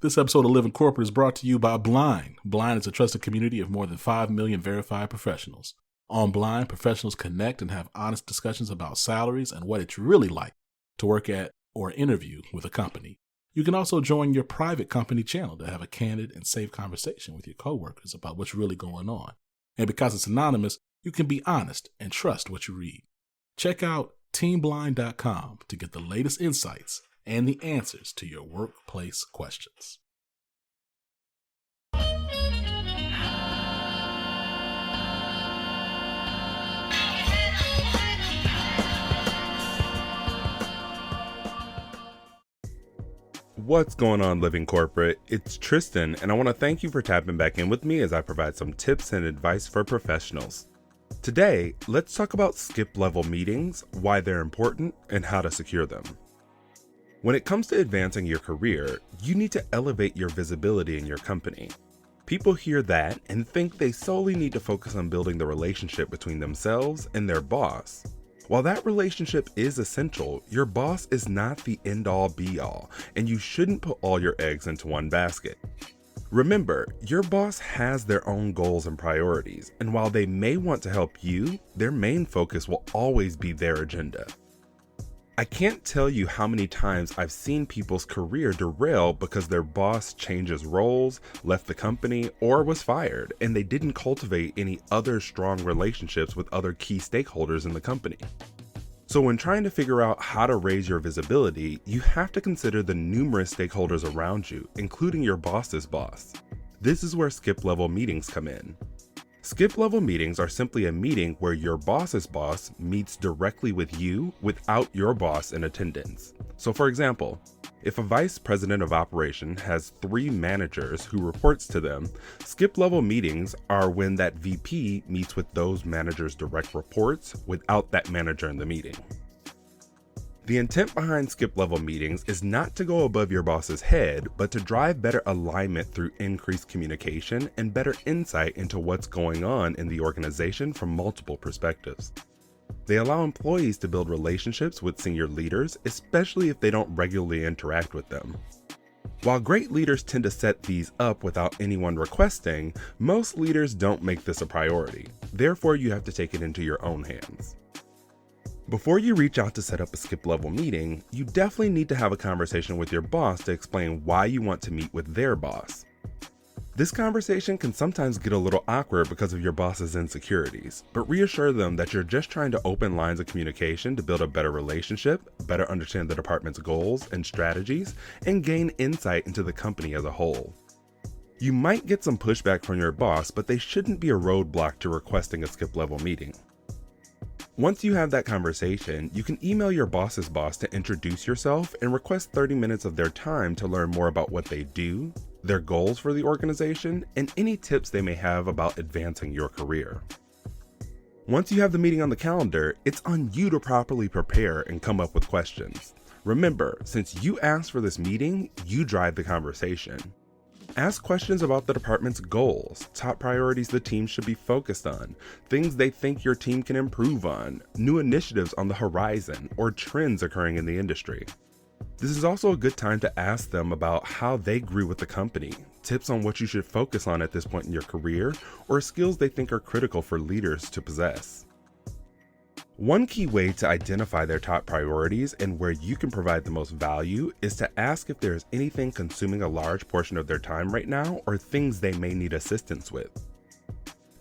This episode of Living Corporate is brought to you by Blind. Blind is a trusted community of more than 5 million verified professionals. On Blind, professionals connect and have honest discussions about salaries and what it's really like to work at or interview with a company. You can also join your private company channel to have a candid and safe conversation with your coworkers about what's really going on. And because it's anonymous, you can be honest and trust what you read. Check out teamblind.com to get the latest insights and the answers to your workplace questions. What's going on, Living Corporate? It's Tristan, and I want to thank you for tapping back in with me as I provide some tips and advice for professionals. Today, let's talk about skip-level meetings, why they're important, and how to secure them. When it comes to advancing your career, you need to elevate your visibility in your company. People hear that and think they solely need to focus on building the relationship between themselves and their boss. While that relationship is essential, your boss is not the end-all be-all, and you shouldn't put all your eggs into one basket. Remember, your boss has their own goals and priorities, and while they may want to help you, their main focus will always be their agenda. I can't tell you how many times I've seen people's career derail because their boss changes roles, left the company, or was fired, and they didn't cultivate any other strong relationships with other key stakeholders in the company. So when trying to figure out how to raise your visibility, you have to consider the numerous stakeholders around you, including your boss's boss. This is where skip-level meetings come in. Skip-level meetings are simply a meeting where your boss's boss meets directly with you without your boss in attendance. So for example, if a vice president of operation has 3 managers who reports to them, skip-level meetings are when that VP meets with those managers' direct reports without that manager in the meeting. The intent behind skip-level meetings is not to go above your boss's head, but to drive better alignment through increased communication and better insight into what's going on in the organization from multiple perspectives. They allow employees to build relationships with senior leaders, especially if they don't regularly interact with them. While great leaders tend to set these up without anyone requesting, most leaders don't make this a priority. Therefore, you have to take it into your own hands. Before you reach out to set up a skip-level meeting, you definitely need to have a conversation with your boss to explain why you want to meet with their boss. This conversation can sometimes get a little awkward because of your boss's insecurities, but reassure them that you're just trying to open lines of communication to build a better relationship, better understand the department's goals and strategies, and gain insight into the company as a whole. You might get some pushback from your boss, but they shouldn't be a roadblock to requesting a skip-level meeting. Once you have that conversation, you can email your boss's boss to introduce yourself and request 30 minutes of their time to learn more about what they do, their goals for the organization, and any tips they may have about advancing your career. Once you have the meeting on the calendar, it's on you to properly prepare and come up with questions. Remember, since you asked for this meeting, you drive the conversation. Ask questions about the department's goals, top priorities the team should be focused on, things they think your team can improve on, new initiatives on the horizon, or trends occurring in the industry. This is also a good time to ask them about how they grew with the company, tips on what you should focus on at this point in your career, or skills they think are critical for leaders to possess. One key way to identify their top priorities and where you can provide the most value is to ask if there is anything consuming a large portion of their time right now or things they may need assistance with.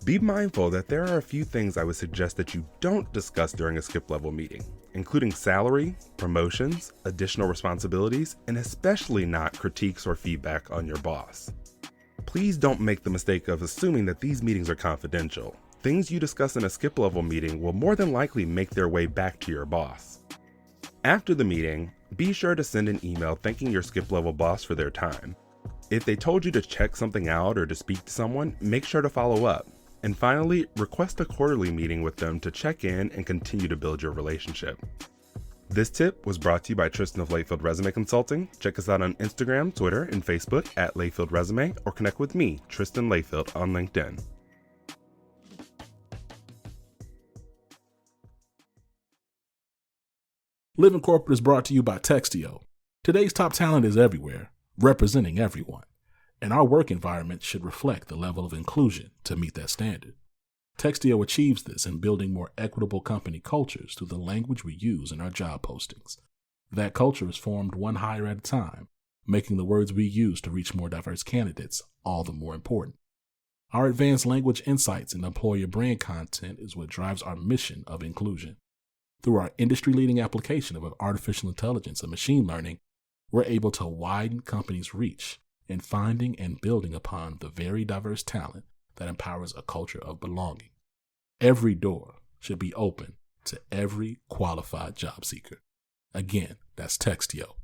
Be mindful that there are a few things I would suggest that you don't discuss during a skip-level meeting, including salary, promotions, additional responsibilities, and especially not critiques or feedback on your boss. Please don't make the mistake of assuming that these meetings are confidential. Things you discuss in a skip-level meeting will more than likely make their way back to your boss. After the meeting, be sure to send an email thanking your skip-level boss for their time. If they told you to check something out or to speak to someone, make sure to follow up. And finally, request a quarterly meeting with them to check in and continue to build your relationship. This tip was brought to you by Tristan of Layfield Resume Consulting. Check us out on Instagram, Twitter, and Facebook at Layfield Resume, or connect with me, Tristan Layfield, on LinkedIn. Living Corporate is brought to you by Textio. Today's top talent is everywhere. representing everyone. And our work environment should reflect the level of inclusion to meet that standard. Textio achieves this in building more equitable company cultures through the language we use in our job postings. That culture is formed one hire at a time, making the words we use to reach more diverse candidates all the more important. Our advanced language insights and employer brand content is what drives our mission of inclusion. Through our industry-leading application of artificial intelligence and machine learning, we're able to widen companies' reach in finding and building upon the very diverse talent that empowers a culture of belonging. Every door should be open to every qualified job seeker. Again, that's Textio.